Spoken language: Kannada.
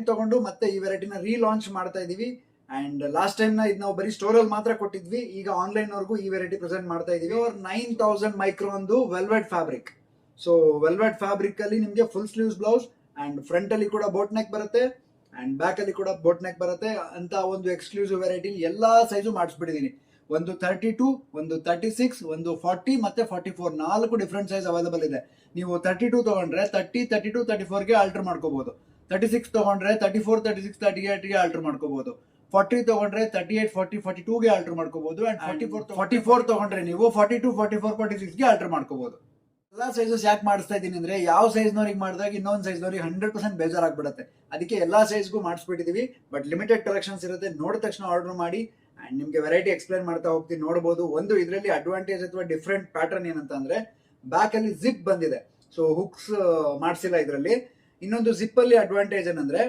ತಗೊಂಡು ಮತ್ತೆ ಈ ವೆರೈಟಿನ ರೀಲಾಂಚ್ ಮಾಡ್ತಾ ಇದೀವಿ. ಅಂಡ್ ಲಾಸ್ಟ್ ಟೈಮ್ ನ ಇದು ನಾವು ಬರೀ ಸ್ಟೋರ್ ಅಲ್ಲಿ ಮಾತ್ರ ಕೊಟ್ಟಿದ್ವಿ, ಈಗ ಆನ್ಲೈನ್ ವರ್ಗೂ ಈ ವೆರೈಟಿ ಪ್ರೆಸೆಂಟ್ ಮಾಡ್ತಾ ಇದೀವಿ. 9000 micron velvet fabric. So velvet fabric ಅಲ್ಲಿ ನಿಮ್ಗೆ full sleeves blouse and front ಅಲ್ಲಿ ಕೂಡ ಬೋಟ್ ನೆಕ್ ಬರುತ್ತೆ ಅಂಡ್ ಬ್ಯಾಕ್ ಅಲ್ಲಿ ಕೂಡ ಬೋಟ್ ನೆಕ್ ಬರುತ್ತೆ ಅಂತ ಒಂದು ಎಕ್ಸ್ಕ್ಲೂಸಿವ್ ವೆರೈಟಿ ಎಲ್ಲಾ ಸೈಜು ಮಾಡಿಸ್ಬಿಟ್ಟಿದೀನಿ. ಒಂದು 32, ಒಂದು 36, ಒಂದು 40 ಮತ್ತೆ 44 4 ಡಿಫ್ರೆಂಟ್ ಸೈಜ್ ಅವೈಲೇಬಲ್ ಇದೆ. ನೀವು 32 ತಗೊಂಡ್ರೆ 30, 32, 34 ಗೆ ಆಲ್ಟರ್ ಮಾಡ್ಕೋಬಹುದು. 36 ತಗೊಂಡ್ರೆ 34, 36, 38 ಗೆ ಆಲ್ಟರ್ ಮಾಡ್ಕೋಬಹುದು. 40 ತಗೊಂಡ್ರೆ 38, 40, 42 ಗೆ ಆಲ್ಟರ್ ಮಾಡ್ಕೋಬಹುದು. ಅಂಡ್ 44 ತಗೊಂಡ್ರೆ ನೀವು 42, 44, 46 ಗೆ ಆಲ್ಟರ್ ಮಾಡ್ಕೋಬಹುದು. ಎಲ್ಲಾ ಸೈಜಸ್ ಯಾಕೆ ಮಾಡಿಸ್ತಾ ಇದೀನಿ ಅಂದ್ರೆ ಯಾವ ಸೈಜ್ ನವ್ರಿಗೆ ಮಾಡಿದಾಗ ಇನ್ನೊಂದು ಸೈಜ್ ನವ್ರಿಗೆ 100% ಬೇಜಾರಾಗ್ಬಿಡುತ್ತೆ. ಅದಕ್ಕೆ ಎಲ್ಲಾ ಸೈಜ್ಗೂ ಮಾಡಿಸ್ಬಿಟ್ಟಿದೀವಿ. ಬಟ್ ಲಿಮಿಟೆಡ್ ಕಲೆಕ್ಷನ್ಸ್ ಇರುತ್ತೆ, ನೋಡಿದ ತಕ್ಷಣ ಆರ್ಡರ್ ಮಾಡಿ. ಅಂಡ್ ನಿಮ್ಗೆ ವೆರೈಟಿ ಎಕ್ಸ್ಪ್ಲೈನ್ ಮಾಡ್ತಾ ಹೋಗ್ತೀನಿ, ನೋಡಬಹುದು. ಒಂದು ಇದರಲ್ಲಿ ಅಡ್ವಾಂಟೇಜ್ ಅಥವಾ ಡಿಫ್ರೆಂಟ್ ಪ್ಯಾಟರ್ನ್ ಏನಂತ ಅಂದ್ರೆ ಬ್ಯಾಕ್ ಅಲ್ಲಿ ಜಿಪ್ ಬಂದಿದೆ, ಸೊ ಹುಕ್ಸ್ ಮಾಡಿಸಿಲ್ಲ ಇದರಲ್ಲಿ. ಇನ್ನೊಂದು ಜಿಪ್ ಅಲ್ಲಿ ಅಡ್ವಾಂಟೇಜ್ ಏನಂದ್ರೆ